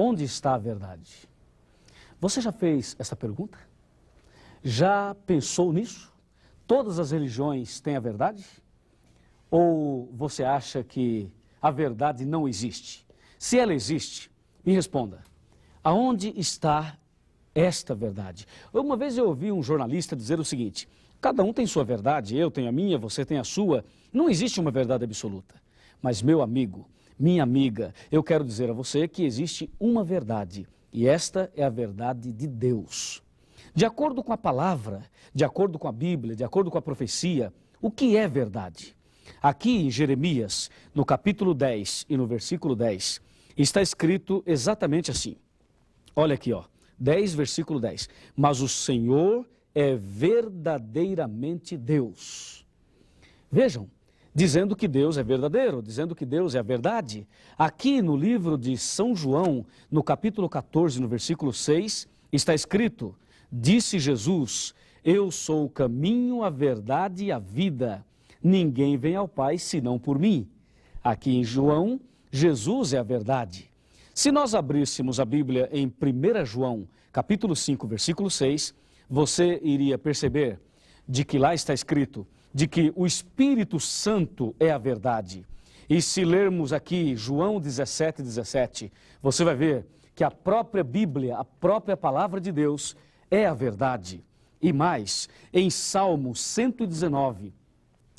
Onde está a verdade? Você já fez essa pergunta? Já pensou nisso? Todas as religiões têm a verdade? Ou você acha que a verdade não existe? Se ela existe, me responda, aonde está esta verdade? Uma vez eu ouvi um jornalista dizer o seguinte: cada um tem sua verdade, eu tenho a minha, você tem a sua, não existe uma verdade absoluta. Mas meu amigo, minha amiga, eu quero dizer a você que existe uma verdade, e esta é a verdade de Deus. De acordo com a palavra, de acordo com a Bíblia, de acordo com a profecia, o que é verdade? Aqui em Jeremias, no capítulo 10 e no versículo 10, está escrito exatamente assim. Olha aqui, 10, versículo 10. Mas o Senhor é verdadeiramente Deus. Vejam, dizendo que Deus é verdadeiro, dizendo que Deus é a verdade. Aqui no livro de São João, no capítulo 14, no versículo 6, está escrito: disse Jesus, eu sou o caminho, a verdade e a vida. Ninguém vem ao Pai senão por mim. Aqui em João, Jesus é a verdade. Se nós abríssemos a Bíblia em 1 João, capítulo 5, versículo 6, você iria perceber de que lá está escrito de que o Espírito Santo é a verdade. E se lermos aqui João 17, 17, você vai ver que a própria Bíblia, a própria palavra de Deus é a verdade. E mais, em Salmo 119,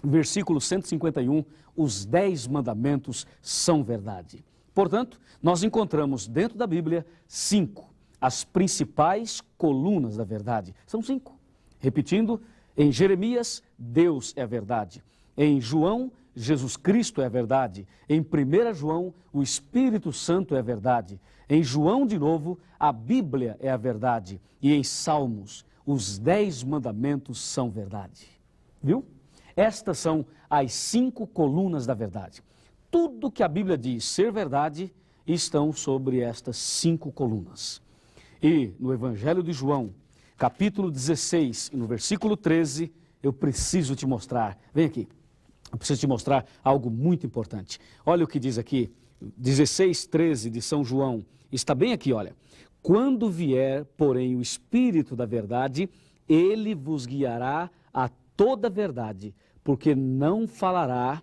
versículo 151, os 10 mandamentos são verdade. Portanto, nós encontramos dentro da Bíblia 5, as principais colunas da verdade. São 5. Repetindo, em Jeremias, Deus é a verdade. Em João, Jesus Cristo é a verdade. Em 1 João, o Espírito Santo é a verdade. Em João, de novo, a Bíblia é a verdade. E em Salmos, os 10 mandamentos são verdade. Viu? Estas são as 5 colunas da verdade. Tudo que a Bíblia diz ser verdade estão sobre estas 5 colunas. E no Evangelho de João, capítulo 16, e no versículo 13, eu preciso te mostrar. Vem aqui. Eu preciso te mostrar algo muito importante. Olha o que diz aqui, 16, 13 de São João. Está bem aqui, olha. Quando vier, porém, o Espírito da verdade, ele vos guiará a toda a verdade, porque não falará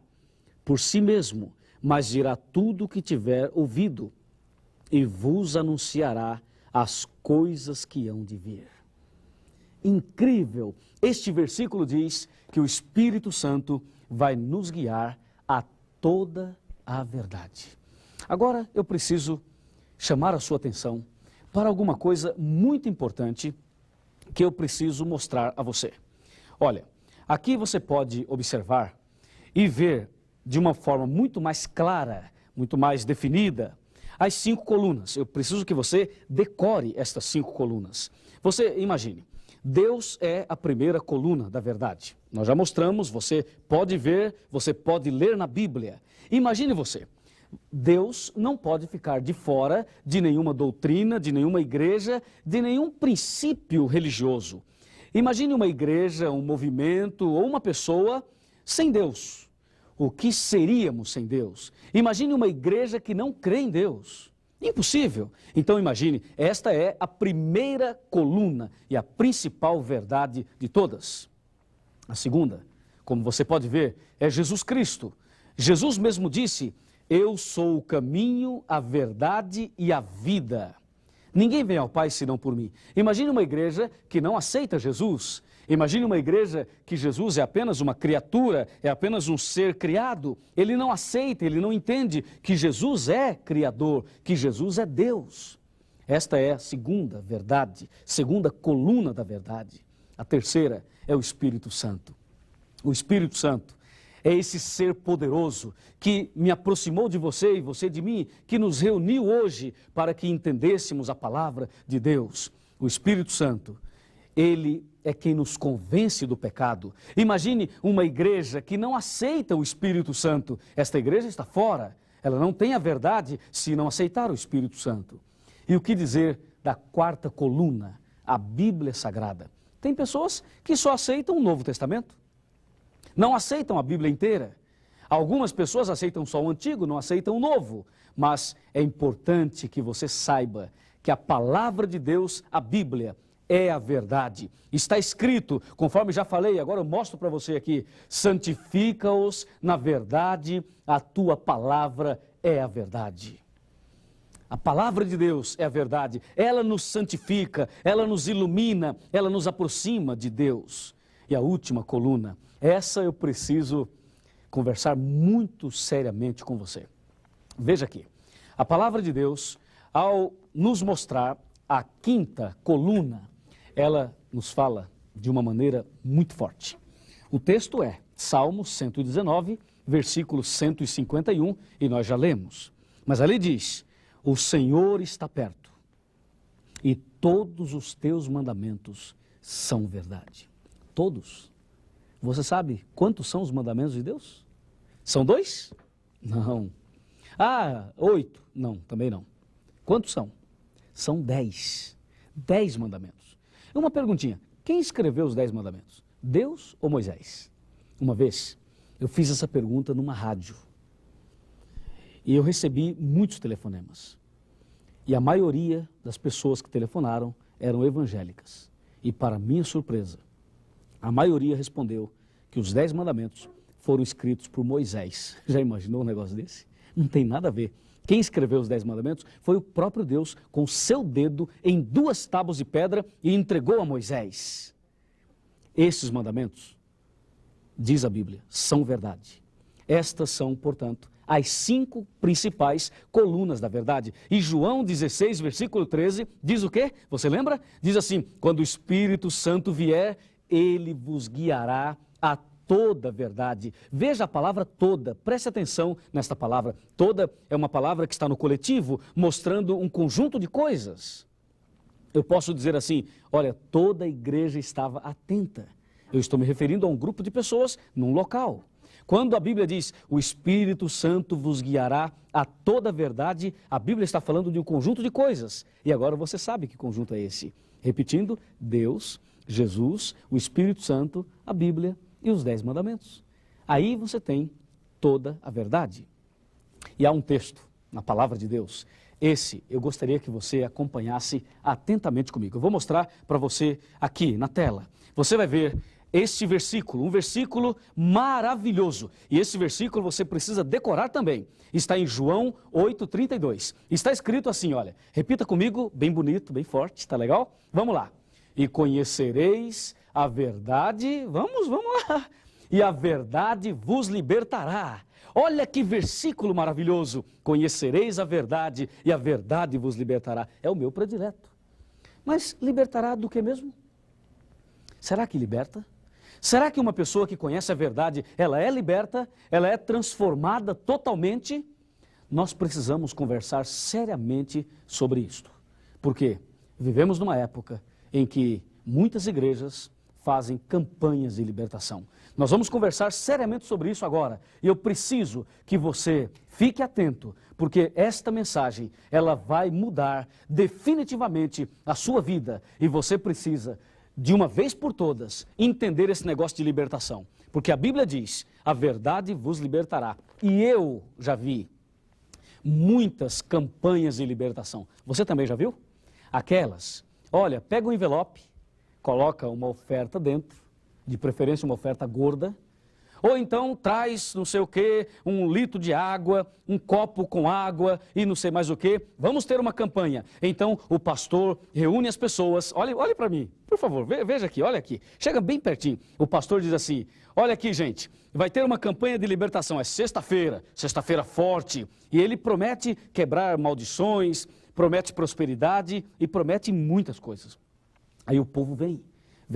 por si mesmo, mas dirá tudo o que tiver ouvido, e vos anunciará as coisas que hão de vir. Incrível! Este versículo diz que o Espírito Santo vai nos guiar a toda a verdade. Agora eu preciso chamar a sua atenção para alguma coisa muito importante que eu preciso mostrar a você. Olha, aqui você pode observar e ver de uma forma muito mais clara, muito mais definida, as 5 colunas. Eu preciso que você decore estas 5 colunas. Você imagine, Deus é a primeira coluna da verdade. Nós já mostramos, você pode ver, você pode ler na Bíblia. Imagine você, Deus não pode ficar de fora de nenhuma doutrina, de nenhuma igreja, de nenhum princípio religioso. Imagine uma igreja, um movimento ou uma pessoa sem Deus. O que seríamos sem Deus? Imagine uma igreja que não crê em Deus. Impossível. Então imagine, esta é a primeira coluna e a principal verdade de todas. A segunda, como você pode ver, é Jesus Cristo. Jesus mesmo disse, eu sou o caminho, a verdade e a vida. Ninguém vem ao Pai senão por mim. Imagine uma igreja que não aceita Jesus. Imagine uma igreja que Jesus é apenas uma criatura, é apenas um ser criado. Ele não aceita, ele não entende que Jesus é Criador, que Jesus é Deus. Esta é a segunda verdade, segunda coluna da verdade. A terceira é o Espírito Santo. O Espírito Santo é esse ser poderoso que me aproximou de você e você de mim, que nos reuniu hoje para que entendêssemos a palavra de Deus. O Espírito Santo, ele é quem nos convence do pecado. Imagine uma igreja que não aceita o Espírito Santo. Esta igreja está fora. Ela não tem a verdade se não aceitar o Espírito Santo. E o que dizer da quarta coluna, a Bíblia Sagrada? Tem pessoas que só aceitam o Novo Testamento. Não aceitam a Bíblia inteira. Algumas pessoas aceitam só o antigo, não aceitam o novo. Mas é importante que você saiba que a palavra de Deus, a Bíblia, é a verdade. Está escrito, conforme já falei, agora eu mostro para você aqui: santifica-os na verdade, a tua palavra é a verdade. A palavra de Deus é a verdade, ela nos santifica, ela nos ilumina, ela nos aproxima de Deus. E a última coluna, essa eu preciso conversar muito seriamente com você. Veja aqui, a palavra de Deus, ao nos mostrar a quinta coluna, ela nos fala de uma maneira muito forte. O texto é Salmo 119, versículo 151, e nós já lemos. Mas ali diz: o Senhor está perto, e todos os teus mandamentos são verdade. Todos. Você sabe quantos são os mandamentos de Deus? São 2? Não. 8? Não, também não. Quantos são? São 10. 10 mandamentos. Uma perguntinha: quem escreveu os 10 mandamentos? Deus ou Moisés? Uma vez, eu fiz essa pergunta numa rádio. E eu recebi muitos telefonemas. E a maioria das pessoas que telefonaram eram evangélicas. E para minha surpresa, a maioria respondeu que os 10 mandamentos foram escritos por Moisés. Já imaginou um negócio desse? Não tem nada a ver. Quem escreveu os 10 mandamentos foi o próprio Deus, com seu dedo em 2 tábuas de pedra, e entregou a Moisés. Esses mandamentos, diz a Bíblia, são verdade. Estas são, portanto, as 5 principais colunas da verdade. E João 16, versículo 13, diz o quê? Você lembra? Diz assim: quando o Espírito Santo vier, ele vos guiará a toda a verdade. Veja a palavra toda, preste atenção nesta palavra. Toda é uma palavra que está no coletivo, mostrando um conjunto de coisas. Eu posso dizer assim: olha, toda a igreja estava atenta. Eu estou me referindo a um grupo de pessoas num local. Quando a Bíblia diz: o Espírito Santo vos guiará a toda a verdade, a Bíblia está falando de um conjunto de coisas. E agora você sabe que conjunto é esse. Repetindo: Deus, Jesus, o Espírito Santo, a Bíblia e os 10 mandamentos. Aí você tem toda a verdade. E há um texto na palavra de Deus. Esse eu gostaria que você acompanhasse atentamente comigo. Eu vou mostrar para você aqui na tela. Você vai ver este versículo, um versículo maravilhoso. E esse versículo você precisa decorar também. Está em João 8,32. Está escrito assim, olha, repita comigo, bem bonito, bem forte, tá legal? Vamos lá. E conhecereis a verdade, vamos lá. E a verdade vos libertará. Olha que versículo maravilhoso. Conhecereis a verdade e a verdade vos libertará. É o meu predileto. Mas libertará do que mesmo? Será que liberta? Será que uma pessoa que conhece a verdade, ela é liberta? Ela é transformada totalmente? Nós precisamos conversar seriamente sobre isto. Porque vivemos numa época em que muitas igrejas fazem campanhas de libertação. Nós vamos conversar seriamente sobre isso agora. E eu preciso que você fique atento, porque esta mensagem, ela vai mudar definitivamente a sua vida. E você precisa, de uma vez por todas, entender esse negócio de libertação. Porque a Bíblia diz: a verdade vos libertará. E eu já vi muitas campanhas de libertação. Você também já viu? Aquelas, olha, pega um envelope, coloca uma oferta dentro, de preferência uma oferta gorda, ou então traz não sei o que, 1 litro de água, um copo com água e não sei mais o que. Vamos ter uma campanha. Então o pastor reúne as pessoas, olhe para mim, por favor, veja aqui, olha aqui, chega bem pertinho. O pastor diz assim: olha aqui, gente, vai ter uma campanha de libertação, é sexta-feira forte, e ele promete quebrar maldições, promete prosperidade e promete muitas coisas. Aí o povo vem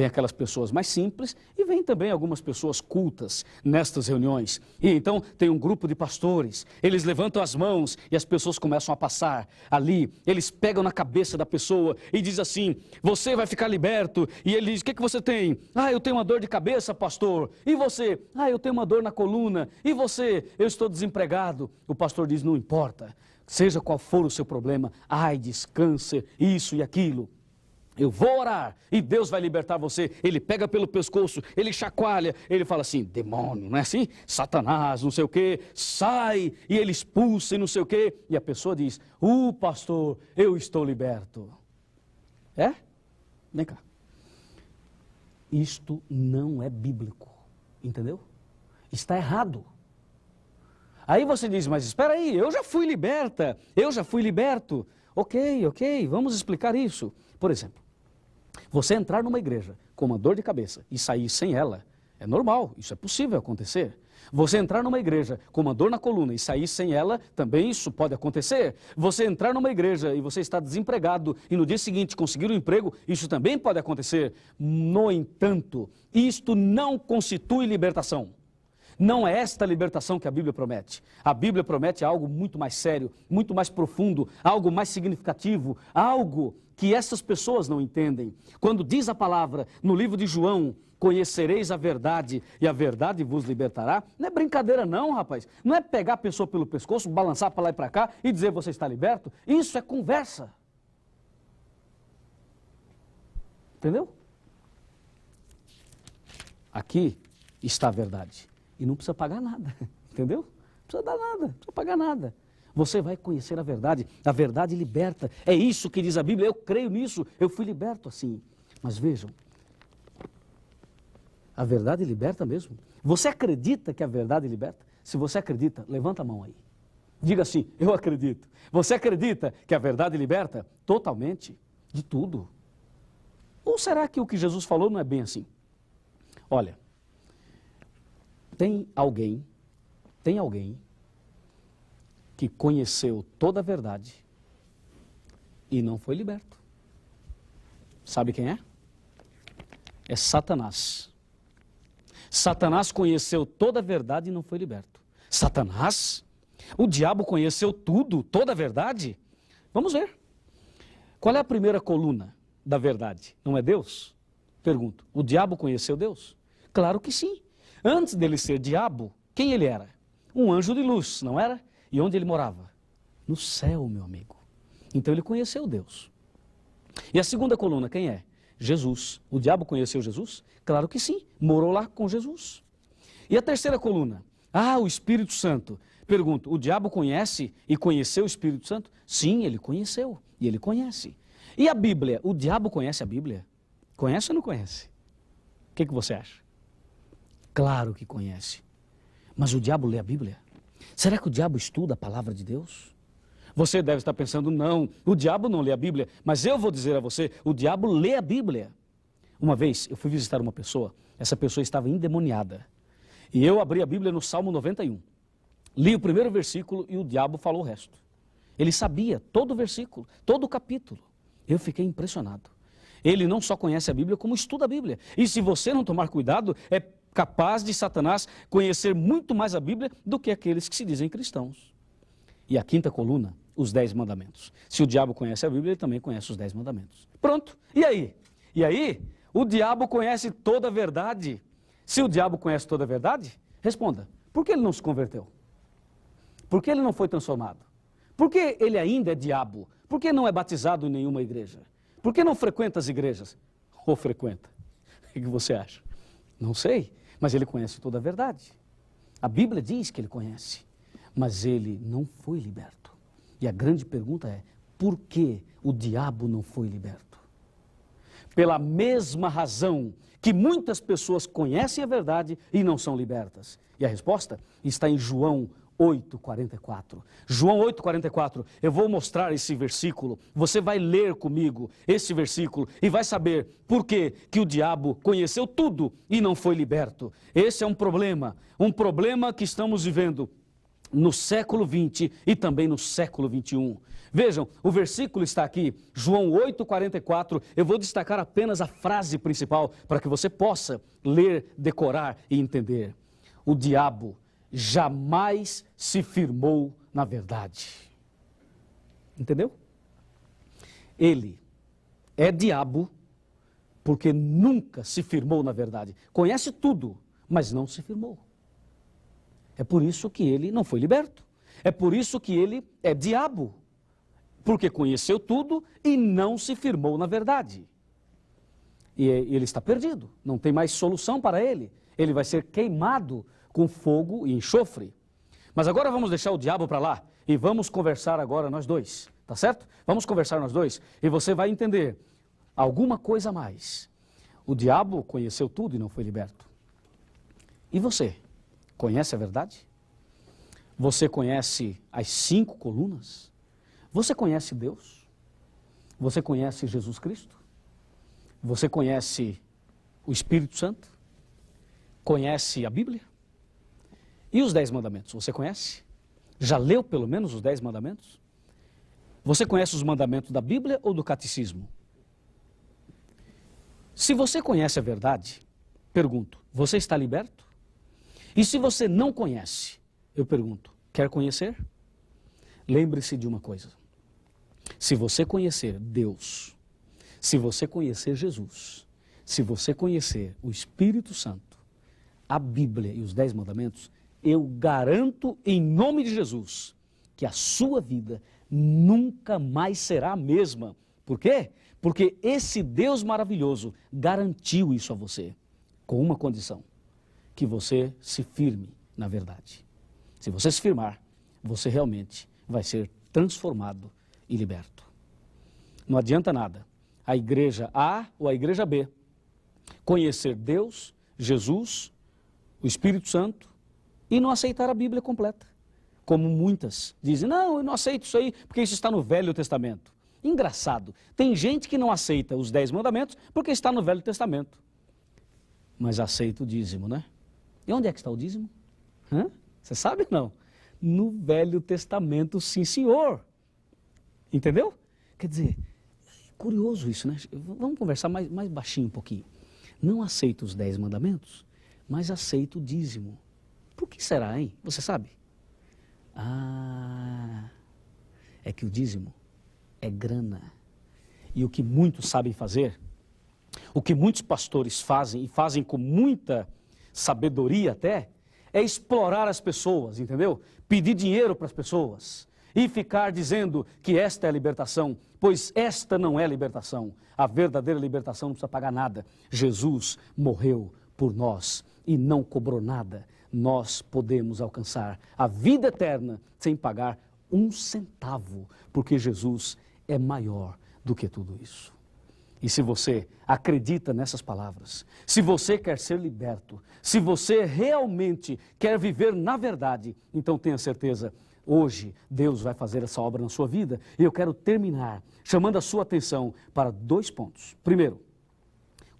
aquelas pessoas mais simples e vem também algumas pessoas cultas nestas reuniões. E então tem um grupo de pastores, eles levantam as mãos e as pessoas começam a passar ali, eles pegam na cabeça da pessoa e diz assim: você vai ficar liberto. E ele diz: o que você tem? Ah, eu tenho uma dor de cabeça, pastor. E você? Ah, eu tenho uma dor na coluna. E você? Eu estou desempregado. O pastor diz: não importa, seja qual for o seu problema, AIDS, câncer, isso e aquilo. eu vou orar e Deus vai libertar você. Ele pega pelo pescoço, ele chacoalha, ele fala assim, demônio, não é assim? Satanás, não sei o quê, sai, e ele expulsa e não sei o quê. E a pessoa diz, pastor, eu estou liberto. É? Vem cá. Isto não é bíblico, entendeu? Está errado. Aí você diz, mas espera aí, eu já fui liberta, eu já fui liberto. Ok, vamos explicar isso. Por exemplo, você entrar numa igreja com uma dor de cabeça e sair sem ela, é normal, isso é possível acontecer. Você entrar numa igreja com uma dor na coluna e sair sem ela, também isso pode acontecer. Você entrar numa igreja e você está desempregado e no dia seguinte conseguir um emprego, isso também pode acontecer. No entanto, isto não constitui libertação. Não é esta libertação que a Bíblia promete. A Bíblia promete algo muito mais sério, muito mais profundo, algo mais significativo, algo que essas pessoas não entendem. Quando diz a palavra no livro de João, conhecereis a verdade e a verdade vos libertará, não é brincadeira não, rapaz. Não é pegar a pessoa pelo pescoço, balançar para lá e para cá e dizer você está liberto. Isso é conversa. Entendeu? Aqui está a verdade. E não precisa pagar nada, entendeu? Não precisa dar nada, não precisa pagar nada. Você vai conhecer a verdade liberta. É isso que diz a Bíblia, eu creio nisso, eu fui liberto assim. Mas vejam, a verdade liberta mesmo. Você acredita que a verdade liberta? Se você acredita, levanta a mão aí. Diga assim, eu acredito. Você acredita que a verdade liberta? Totalmente, de tudo. Ou será que o que Jesus falou não é bem assim? Olha, tem alguém que conheceu toda a verdade e não foi liberto. Sabe quem é? É Satanás. Satanás conheceu toda a verdade e não foi liberto. Satanás? O diabo conheceu tudo, toda a verdade? Vamos ver. Qual é a primeira coluna da verdade? Não é Deus? Pergunto, o diabo conheceu Deus? Claro que sim. Antes dele ser diabo, quem ele era? Um anjo de luz, não era? E onde ele morava? No céu, meu amigo. Então ele conheceu Deus. E a segunda coluna, quem é? Jesus. O diabo conheceu Jesus? Claro que sim, morou lá com Jesus. E a terceira coluna? O Espírito Santo. Pergunto, o diabo conhece e conheceu o Espírito Santo? Sim, ele conheceu e ele conhece. E a Bíblia? O diabo conhece a Bíblia? Conhece ou não conhece? O que você acha? Claro que conhece. Mas o diabo lê a Bíblia? Será que o diabo estuda a palavra de Deus? Você deve estar pensando, não, o diabo não lê a Bíblia. Mas eu vou dizer a você, o diabo lê a Bíblia. Uma vez eu fui visitar uma pessoa, essa pessoa estava endemoniada. E eu abri a Bíblia no Salmo 91. Li o primeiro versículo e o diabo falou o resto. Ele sabia todo o versículo, todo o capítulo. Eu fiquei impressionado. Ele não só conhece a Bíblia, como estuda a Bíblia. E se você não tomar cuidado, é capaz de Satanás conhecer muito mais a Bíblia do que aqueles que se dizem cristãos. E a quinta coluna, os 10 mandamentos. Se o diabo conhece a Bíblia, ele também conhece os 10 mandamentos. Pronto. E aí? E aí, o diabo conhece toda a verdade. Se o diabo conhece toda a verdade, responda, por que ele não se converteu? Por que ele não foi transformado? Por que ele ainda é diabo? Por que não é batizado em nenhuma igreja? Por que não frequenta as igrejas? Ou frequenta? O que você acha? Não sei, mas ele conhece toda a verdade. A Bíblia diz que ele conhece, mas ele não foi liberto. E a grande pergunta é, por que o diabo não foi liberto? Pela mesma razão que muitas pessoas conhecem a verdade e não são libertas. E a resposta está em João 8,44. João 8,44, eu vou mostrar esse versículo, você vai ler comigo esse versículo e vai saber por que o diabo conheceu tudo e não foi liberto. Esse é um problema que estamos vivendo no século 20 e também no século 21. Vejam, o versículo está aqui, João 8,44, eu vou destacar apenas a frase principal para que você possa ler, decorar e entender. O diabo jamais se firmou na verdade. Entendeu? Ele é diabo porque nunca se firmou na verdade. Conhece tudo, mas não se firmou. É por isso que ele não foi liberto. É por isso que ele é diabo. Porque conheceu tudo e não se firmou na verdade. e ele está perdido, não tem mais solução para ele. Ele vai ser queimado com fogo e enxofre. Mas agora vamos deixar o diabo para lá e vamos conversar agora nós dois, tá certo? Vamos conversar nós dois e você vai entender alguma coisa a mais. O diabo conheceu tudo e não foi liberto. E você, conhece a verdade? Você conhece as 5 colunas? Você conhece Deus? Você conhece Jesus Cristo? Você conhece o Espírito Santo? Conhece a Bíblia? E os 10 mandamentos, você conhece? Já leu pelo menos os 10 mandamentos? Você conhece os mandamentos da Bíblia ou do catecismo? Se você conhece a verdade, pergunto, você está liberto? E se você não conhece, eu pergunto, quer conhecer? Lembre-se de uma coisa, se você conhecer Deus, se você conhecer Jesus, se você conhecer o Espírito Santo, a Bíblia e os 10 mandamentos, eu garanto em nome de Jesus que a sua vida nunca mais será a mesma. Por quê? Porque esse Deus maravilhoso garantiu isso a você, com uma condição, que você se firme na verdade. Se você se firmar, você realmente vai ser transformado e liberto. Não adianta nada a igreja A ou a igreja B conhecer Deus, Jesus, o Espírito Santo e não aceitar a Bíblia completa. Como muitas dizem, não, eu não aceito isso aí porque isso está no Velho Testamento. Engraçado, tem gente que não aceita os 10 mandamentos porque está no Velho Testamento. Mas aceita o dízimo, né? E onde é que está o dízimo? Você sabe ou não? No Velho Testamento, sim senhor. Entendeu? Quer dizer, curioso isso, né? Vamos conversar mais baixinho um pouquinho. Não aceito os 10 mandamentos, mas aceito o dízimo. Por que será, hein? Você sabe? É que o dízimo é grana. E o que muitos sabem fazer, o que muitos pastores fazem, e fazem com muita sabedoria até, é explorar as pessoas, entendeu? Pedir dinheiro para as pessoas e ficar dizendo que esta é a libertação, pois esta não é a libertação. A verdadeira libertação não precisa pagar nada. Jesus morreu por nós e não cobrou nada. Nós podemos alcançar a vida eterna sem pagar um centavo, porque Jesus é maior do que tudo isso. E se você acredita nessas palavras, se você quer ser liberto, se você realmente quer viver na verdade, então tenha certeza, hoje Deus vai fazer essa obra na sua vida. E eu quero terminar chamando a sua atenção para 2 pontos. Primeiro,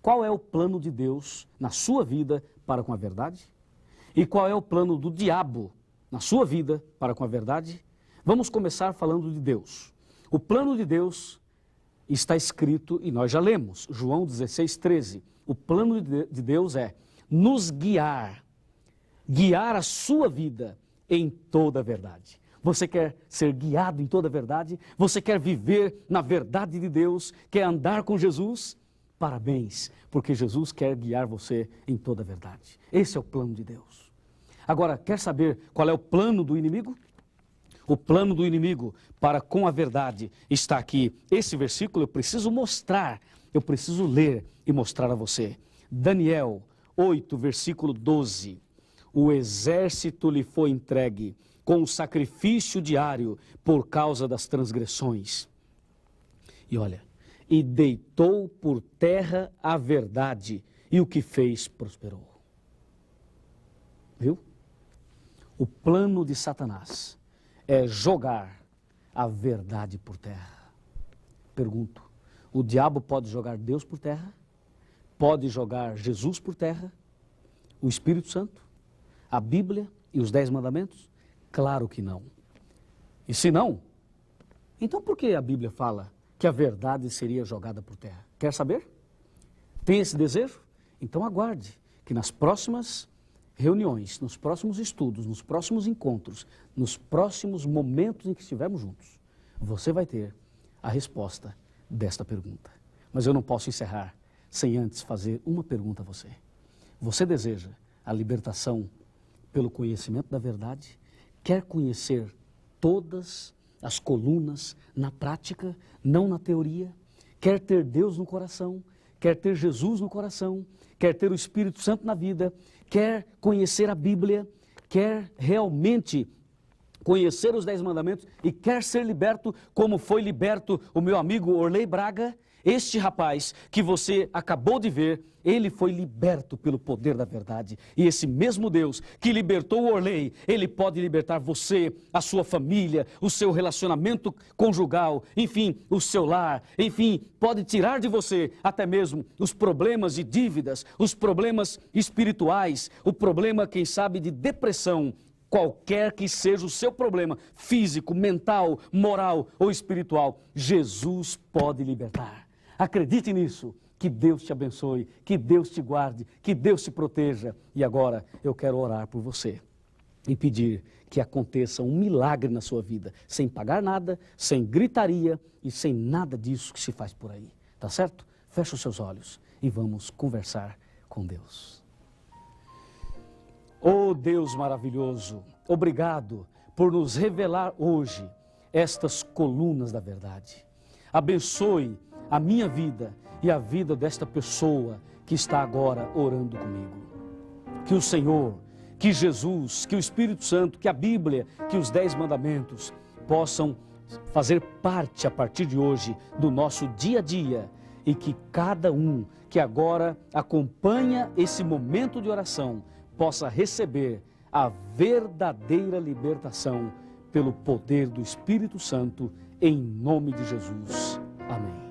qual é o plano de Deus na sua vida para com a verdade? E qual é o plano do diabo na sua vida para com a verdade? Vamos começar falando de Deus. O plano de Deus está escrito, e nós já lemos, João 16:13. O plano de Deus é nos guiar a sua vida em toda a verdade. Você quer ser guiado em toda a verdade? Você quer viver na verdade de Deus? Quer andar com Jesus? Parabéns, porque Jesus quer guiar você em toda a verdade. Esse é o plano de Deus. Agora, quer saber qual é o plano do inimigo? O plano do inimigo para com a verdade está aqui. Esse versículo eu preciso mostrar, eu preciso ler e mostrar a você. Daniel 8, versículo 12. O exército lhe foi entregue com o sacrifício diário por causa das transgressões. E olha, e deitou por terra a verdade, e o que fez prosperou. Viu? O plano de Satanás é jogar a verdade por terra. Pergunto, o diabo pode jogar Deus por terra? Pode jogar Jesus por terra? O Espírito Santo? A Bíblia e os 10 mandamentos? Claro que não. E se não, então por que a Bíblia fala que a verdade seria jogada por terra? Quer saber? Tem esse desejo? Então aguarde que nas próximas reuniões, nos próximos estudos, nos próximos encontros, nos próximos momentos em que estivermos juntos, você vai ter a resposta desta pergunta. Mas eu não posso encerrar sem antes fazer uma pergunta a você. Você deseja a libertação pelo conhecimento da verdade? Quer conhecer todas as colunas na prática, não na teoria? Quer ter Deus no coração? quer ter Jesus no coração, quer ter o Espírito Santo na vida, quer conhecer a Bíblia, quer realmente conhecer os 10 mandamentos e quer ser liberto como foi liberto o meu amigo Orley Braga, este rapaz que você acabou de ver, ele foi liberto pelo poder da verdade. E esse mesmo Deus que libertou o Orley, ele pode libertar você, a sua família, o seu relacionamento conjugal, enfim, o seu lar, enfim, pode tirar de você até mesmo os problemas de dívidas, os problemas espirituais, o problema, quem sabe, de depressão. Qualquer que seja o seu problema, físico, mental, moral ou espiritual, Jesus pode libertar. Acredite nisso, que Deus te abençoe, que Deus te guarde, que Deus te proteja. E agora eu quero orar por você e pedir que aconteça um milagre na sua vida, sem pagar nada, sem gritaria e sem nada disso que se faz por aí. Tá certo? Feche os seus olhos e vamos conversar com Deus. Oh Deus maravilhoso, obrigado por nos revelar hoje estas colunas da verdade. Abençoe a minha vida e a vida desta pessoa que está agora orando comigo. Que o Senhor, que Jesus, que o Espírito Santo, que a Bíblia, que os 10 mandamentos possam fazer parte a partir de hoje do nosso dia a dia e que cada um que agora acompanha esse momento de oração possa receber a verdadeira libertação pelo poder do Espírito Santo, em nome de Jesus. Amém.